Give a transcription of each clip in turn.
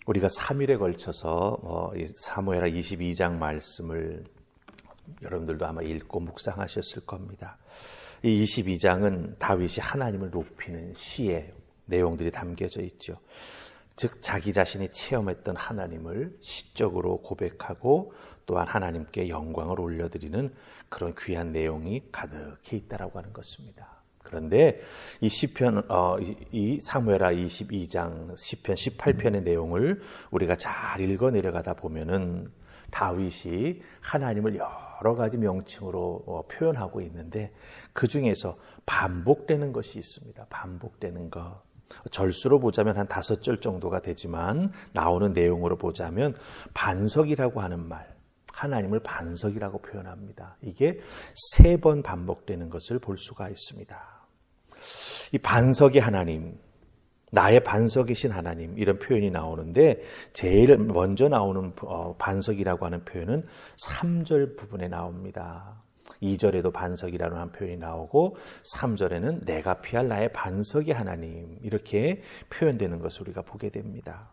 우리가 3일에 걸쳐서 사무엘하 22장 말씀을 여러분들도 아마 읽고 묵상하셨을 겁니다. 이 22장은 다윗이 하나님을 높이는 시의 내용들이 담겨져 있죠. 즉 자기 자신이 체험했던 하나님을 시적으로 고백하고 또한 하나님께 영광을 올려드리는 그런 귀한 내용이 가득해 있다라고 하는 것입니다. 그런데 이 시편, 이 사무엘하 22장 시편 18편의 내용을 우리가 잘 읽어 내려가다 보면은 다윗이 하나님을 여러 가지 명칭으로 표현하고 있는데 그 중에서 반복되는 것이 있습니다. 반복되는 것. 절수로 보자면 한 5절 정도가 되지만 나오는 내용으로 보자면 반석이라고 하는 말, 하나님을 반석이라고 표현합니다. 이게 3번 반복되는 것을 볼 수가 있습니다. 이 반석의 하나님, 나의 반석이신 하나님 이런 표현이 나오는데 제일 먼저 나오는 반석이라고 하는 표현은 3절 부분에 나옵니다. 2절에도 반석이라는 표현이 나오고 3절에는 내가 피할 나의 반석의 하나님 이렇게 표현되는 것을 우리가 보게 됩니다.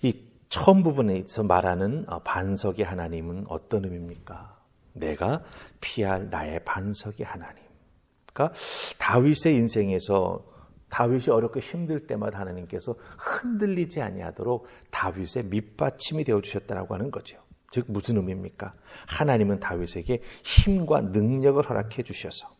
이 처음 부분에서 말하는 반석의 하나님은 어떤 의미입니까? 내가 피할 나의 반석의 하나님. 그러니까 다윗의 인생에서 다윗이 어렵고 힘들 때마다 하나님께서 흔들리지 아니하도록 다윗의 밑받침이 되어주셨다고 하는 거죠. 즉 무슨 의미입니까? 하나님은 다윗에게 힘과 능력을 허락해 주셔서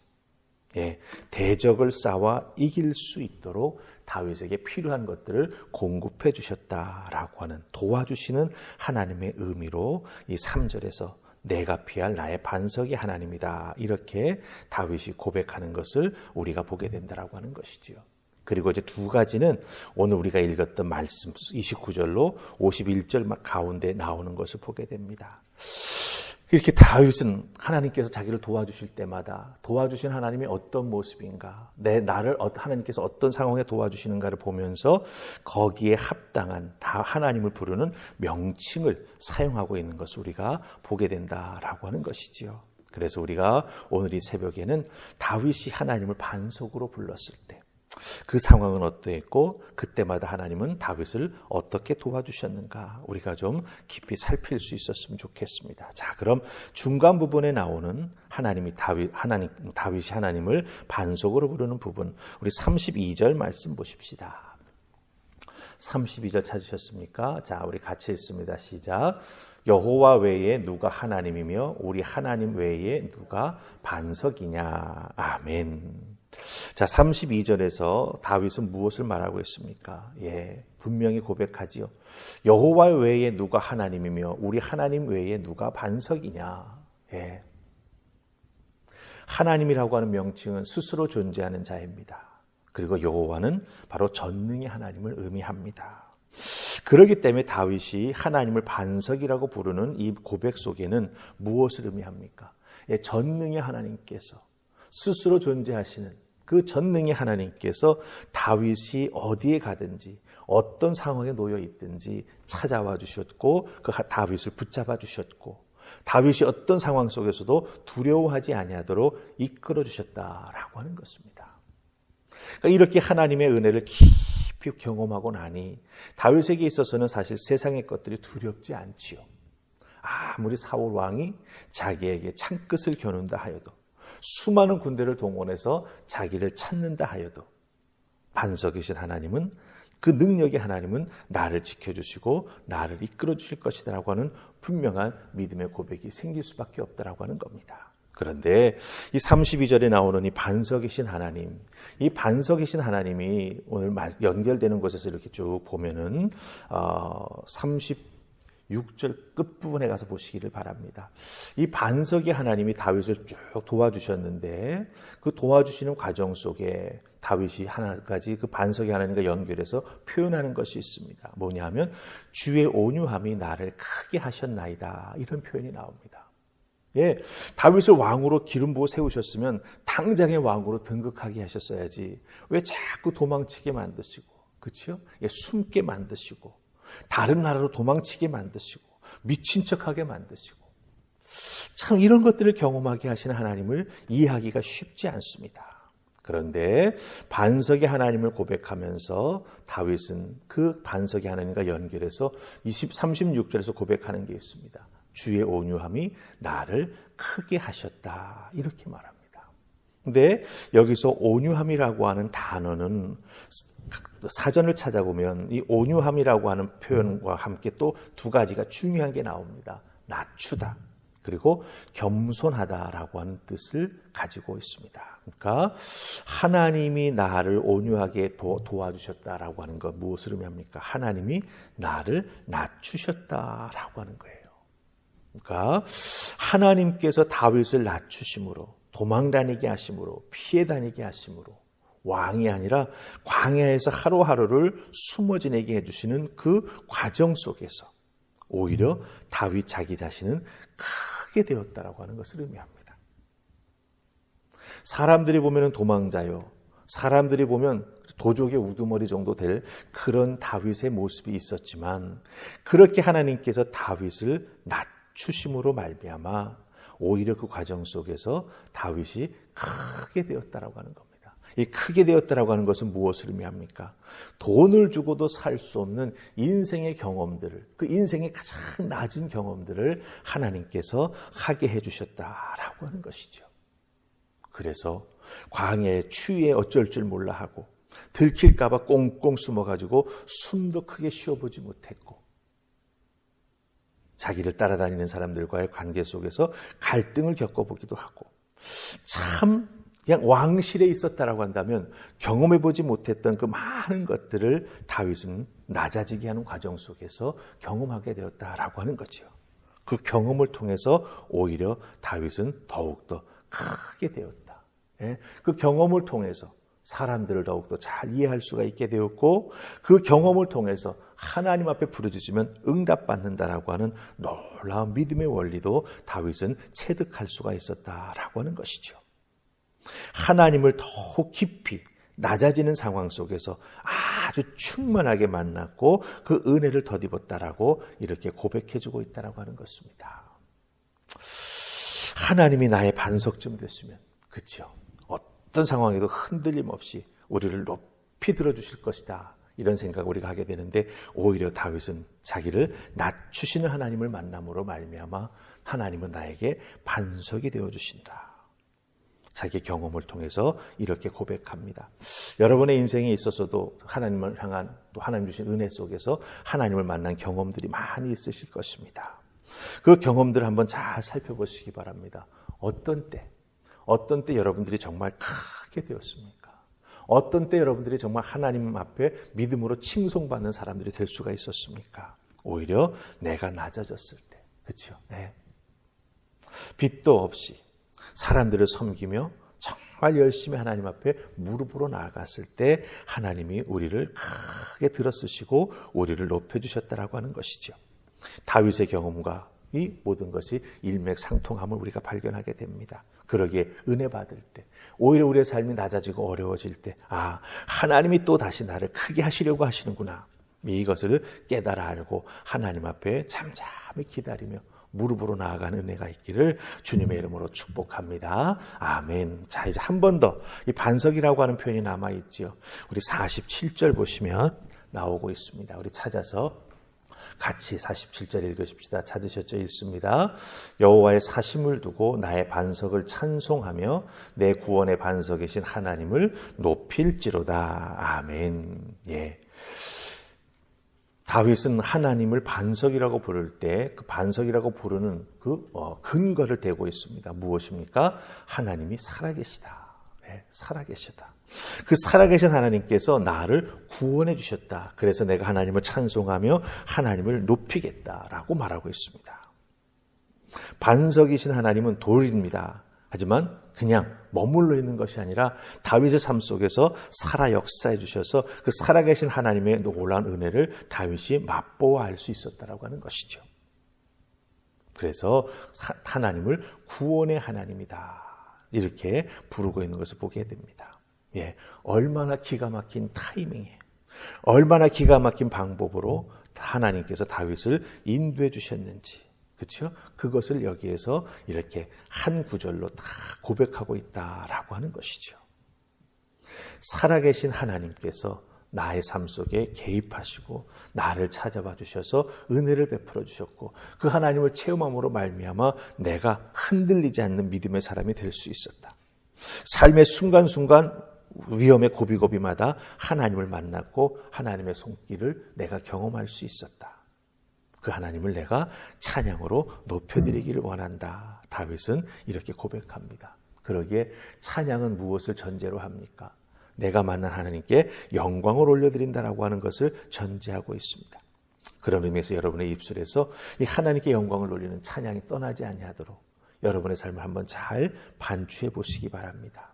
대적을 싸워 이길 수 있도록 다윗에게 필요한 것들을 공급해 주셨다라고 하는 도와주시는 하나님의 의미로 이 3절에서 내가 피할 나의 반석이 하나님이다 이렇게 다윗이 고백하는 것을 우리가 보게 된다라고 하는 것이지요. 그리고 이제 두 가지는 오늘 우리가 읽었던 말씀 29절로 51절 가운데 나오는 것을 보게 됩니다. 이렇게 다윗은 하나님께서 자기를 도와주실 때마다 도와주신 하나님이 어떤 모습인가, 나를 하나님께서 어떤 상황에 도와주시는가를 보면서 거기에 합당한 하나님을 부르는 명칭을 사용하고 있는 것을 우리가 보게 된다라고 하는 것이지요. 그래서 우리가 오늘 이 새벽에는 다윗이 하나님을 반석으로 불렀을 때 그 상황은 어떠했고 그때마다 하나님은 다윗을 어떻게 도와주셨는가 우리가 좀 깊이 살필 수 있었으면 좋겠습니다. 자, 그럼 중간 부분에 나오는 다윗이 하나님을 반석으로 부르는 부분 우리 32절 말씀 보십시다. 32절 찾으셨습니까? 자, 우리 같이 읽습니다. 시작. 여호와 외에 누가 하나님이며 우리 하나님 외에 누가 반석이냐. 아멘. 자, 32절에서 다윗은 무엇을 말하고 있습니까? 분명히 고백하지요. 여호와 외에 누가 하나님이며 우리 하나님 외에 누가 반석이냐. 하나님이라고 하는 명칭은 스스로 존재하는 자입니다. 그리고 여호와는 바로 전능의 하나님을 의미합니다. 그렇기 때문에 다윗이 하나님을 반석이라고 부르는 이 고백 속에는 무엇을 의미합니까? 전능의 하나님께서 스스로 존재하시는 그 전능의 하나님께서 다윗이 어디에 가든지 어떤 상황에 놓여 있든지 찾아와 주셨고 그 다윗을 붙잡아 주셨고 다윗이 어떤 상황 속에서도 두려워하지 아니하도록 이끌어 주셨다라고 하는 것입니다. 그러니까 이렇게 하나님의 은혜를 깊이 경험하고 나니 다윗에게 있어서는 사실 세상의 것들이 두렵지 않지요. 아무리 사울 왕이 자기에게 창끝을 겨눈다 하여도 수많은 군대를 동원해서 자기를 찾는다 하여도 반석이신 하나님은 그 능력의 하나님은 나를 지켜주시고 나를 이끌어 주실 것이다라고 하는 분명한 믿음의 고백이 생길 수밖에 없다라고 하는 겁니다. 그런데 이 32절에 나오는 이 반석이신 하나님, 이 반석이신 하나님이 오늘 연결되는 곳에서 이렇게 쭉 보면은 36절 끝부분에 가서 보시기를 바랍니다. 이 반석의 하나님이 다윗을 쭉 도와주셨는데 그 도와주시는 과정 속에 다윗이 하나 가지 그 반석의 하나님과 연결해서 표현하는 것이 있습니다. 뭐냐면 주의 온유함이 나를 크게 하셨나이다 이런 표현이 나옵니다. 다윗을 왕으로 기름 부어 세우셨으면 당장의 왕으로 등극하게 하셨어야지 왜 자꾸 도망치게 만드시고 그렇죠? 숨게 만드시고 다른 나라로 도망치게 만드시고 미친 척하게 만드시고 참 이런 것들을 경험하게 하시는 하나님을 이해하기가 쉽지 않습니다. 그런데 반석의 하나님을 고백하면서 다윗은 그 반석의 하나님과 연결해서 36절에서 고백하는 게 있습니다. 주의 온유함이 나를 크게 하셨다. 이렇게 말합니다. 근데 여기서 온유함이라고 하는 단어는 사전을 찾아보면 이 온유함이라고 하는 표현과 함께 또 두 가지가 중요한 게 나옵니다. 낮추다. 그리고 겸손하다라고 하는 뜻을 가지고 있습니다. 그러니까 하나님이 나를 온유하게 도와주셨다라고 하는 것 무엇을 의미합니까? 하나님이 나를 낮추셨다라고 하는 거예요. 그러니까 하나님께서 다윗을 낮추심으로 도망 다니게 하심으로 피해 다니게 하심으로 왕이 아니라 광야에서 하루하루를 숨어 지내게 해주시는 그 과정 속에서 오히려 다윗 자기 자신은 크게 되었다라고 하는 것을 의미합니다. 사람들이 보면 도망자요. 사람들이 보면 도적의 우두머리 정도 될 그런 다윗의 모습이 있었지만 그렇게 하나님께서 다윗을 낮추심으로 말미암아 오히려 그 과정 속에서 다윗이 크게 되었다라고 하는 겁니다. 이 크게 되었다라고 하는 것은 무엇을 의미합니까? 돈을 주고도 살 수 없는 인생의 경험들을, 그 인생의 가장 낮은 경험들을 하나님께서 하게 해주셨다라고 하는 것이죠. 그래서 광야의 추위에 어쩔 줄 몰라 하고 들킬까 봐 꽁꽁 숨어가지고 숨도 크게 쉬어보지 못했고 자기를 따라다니는 사람들과의 관계 속에서 갈등을 겪어보기도 하고 참 그냥 왕실에 있었다라고 한다면 경험해보지 못했던 그 많은 것들을 다윗은 낮아지게 하는 과정 속에서 경험하게 되었다라고 하는 거죠. 그 경험을 통해서 오히려 다윗은 더욱더 크게 되었다. 그 경험을 통해서 사람들을 더욱더 잘 이해할 수가 있게 되었고 그 경험을 통해서 하나님 앞에 부르짖으면 응답받는다라고 하는 놀라운 믿음의 원리도 다윗은 체득할 수가 있었다라고 하는 것이죠. 하나님을 더욱 깊이 낮아지는 상황 속에서 아주 충만하게 만났고 그 은혜를 덧입었다라고 이렇게 고백해주고 있다라고 하는 것입니다. 하나님이 나의 반석쯤 됐으면 그렇죠. 어떤 상황에도 흔들림 없이 우리를 높이 들어주실 것이다. 이런 생각을 우리가 하게 되는데 오히려 다윗은 자기를 낮추시는 하나님을 만남으로 말미암아 하나님은 나에게 반석이 되어주신다. 자기 경험을 통해서 이렇게 고백합니다. 여러분의 인생에 있어서도 하나님을 향한 또 하나님 주신 은혜 속에서 하나님을 만난 경험들이 많이 있으실 것입니다. 그 경험들을 한번 잘 살펴보시기 바랍니다. 어떤 때 여러분들이 정말 크게 되었습니까? 어떤 때 여러분들이 정말 하나님 앞에 믿음으로 칭송받는 사람들이 될 수가 있었습니까? 오히려 내가 낮아졌을 때, 그렇죠? 네. 빚도 없이 사람들을 섬기며 정말 열심히 하나님 앞에 무릎으로 나아갔을 때 하나님이 우리를 크게 들어쓰시고 우리를 높여주셨다라고 하는 것이죠. 다윗의 경험과 이 모든 것이 일맥상통함을 우리가 발견하게 됩니다. 그러기에 은혜 받을 때 오히려 우리의 삶이 낮아지고 어려워질 때 하나님이 또 다시 나를 크게 하시려고 하시는구나. 이것을 깨달아 알고 하나님 앞에 잠잠히 기다리며 무릎으로 나아가는 은혜가 있기를 주님의 이름으로 축복합니다. 아멘. 자, 이제 한 번 더 이 반석이라고 하는 표현이 남아있지요. 우리 47절 보시면 나오고 있습니다. 우리 찾아서 같이 47절 읽으십시다. 찾으셨죠? 읽습니다. 여호와의 사심을 두고 나의 반석을 찬송하며 내 구원의 반석이신 하나님을 높일지로다. 아멘. 예. 다윗은 하나님을 반석이라고 부를 때 그 반석이라고 부르는 그 근거를 대고 있습니다. 무엇입니까? 하나님이 살아계시다. 네, 살아계시다. 그 살아계신 하나님께서 나를 구원해 주셨다. 그래서 내가 하나님을 찬송하며 하나님을 높이겠다라고 말하고 있습니다. 반석이신 하나님은 돌입니다. 하지만 그냥 머물러 있는 것이 아니라 다윗의 삶 속에서 살아 역사해 주셔서 그 살아계신 하나님의 놀라운 은혜를 다윗이 맛보아 알 수 있었다라고 하는 것이죠. 그래서 하나님을 구원의 하나님이다. 이렇게 부르고 있는 것을 보게 됩니다. 예, 얼마나 기가 막힌 타이밍에 얼마나 기가 막힌 방법으로 하나님께서 다윗을 인도해 주셨는지 그렇죠? 그것을 여기에서 이렇게 한 구절로 다 고백하고 있다라고 하는 것이죠. 살아계신 하나님께서 나의 삶 속에 개입하시고 나를 찾아봐 주셔서 은혜를 베풀어 주셨고 그 하나님을 체험함으로 말미암아 내가 흔들리지 않는 믿음의 사람이 될 수 있었다. 삶의 순간순간 위험의 고비고비마다 하나님을 만났고 하나님의 손길을 내가 경험할 수 있었다. 그 하나님을 내가 찬양으로 높여드리기를 원한다. 다윗은 이렇게 고백합니다. 그러기에 찬양은 무엇을 전제로 합니까? 내가 만난 하나님께 영광을 올려드린다라고 하는 것을 전제하고 있습니다. 그런 의미에서 여러분의 입술에서 이 하나님께 영광을 올리는 찬양이 떠나지 아니하도록 여러분의 삶을 한번 잘 반추해 보시기 바랍니다.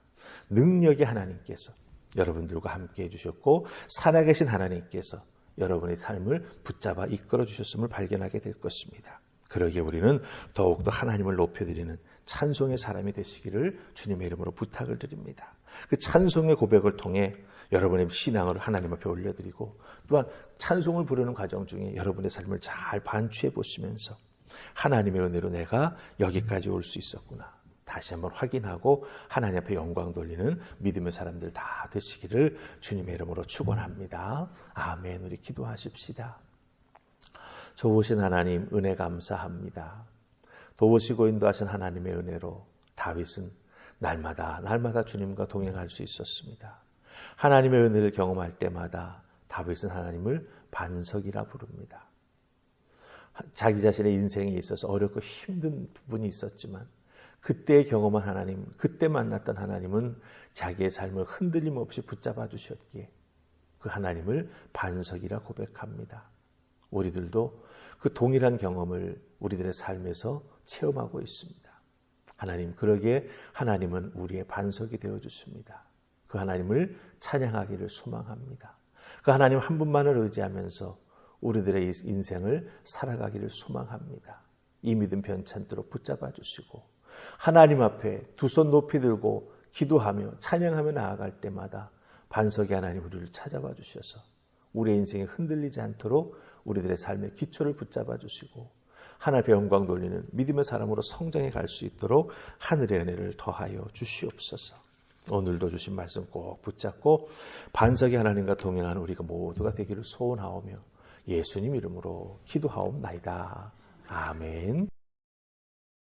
능력의 하나님께서 여러분들과 함께 해주셨고 살아계신 하나님께서 여러분의 삶을 붙잡아 이끌어 주셨음을 발견하게 될 것입니다. 그러기에 우리는 더욱더 하나님을 높여드리는 찬송의 사람이 되시기를 주님의 이름으로 부탁을 드립니다. 그 찬송의 고백을 통해 여러분의 신앙을 하나님 앞에 올려드리고 또한 찬송을 부르는 과정 중에 여러분의 삶을 잘 반추해 보시면서 하나님의 은혜로 내가 여기까지 올 수 있었구나. 다시 한번 확인하고 하나님 앞에 영광 돌리는 믿음의 사람들 다 되시기를 주님의 이름으로 축원합니다. 아멘. 우리 기도하십시다. 좋으신 하나님 은혜 감사합니다. 도우시고 인도하신 하나님의 은혜로 다윗은 날마다 주님과 동행할 수 있었습니다. 하나님의 은혜를 경험할 때마다 다윗은 하나님을 반석이라 부릅니다. 자기 자신의 인생에 있어서 어렵고 힘든 부분이 있었지만 그때 경험한 하나님, 그때 만났던 하나님은 자기의 삶을 흔들림 없이 붙잡아 주셨기에 그 하나님을 반석이라 고백합니다. 우리들도 그 동일한 경험을 우리들의 삶에서 체험하고 있습니다. 하나님, 그러기에 하나님은 우리의 반석이 되어주십니다. 그 하나님을 찬양하기를 소망합니다. 그 하나님 한 분만을 의지하면서 우리들의 인생을 살아가기를 소망합니다. 이 믿음 변찮도록 붙잡아 주시고 하나님 앞에 두 손 높이 들고 기도하며 찬양하며 나아갈 때마다 반석의 하나님 우리를 찾아봐 주셔서 우리의 인생이 흔들리지 않도록 우리들의 삶의 기초를 붙잡아 주시고 하나님의 영광 돌리는 믿음의 사람으로 성장해 갈 수 있도록 하늘의 은혜를 더하여 주시옵소서. 오늘도 주신 말씀 꼭 붙잡고 반석의 하나님과 동행하는 우리가 모두가 되기를 소원하오며 예수님 이름으로 기도하옵나이다. 아멘.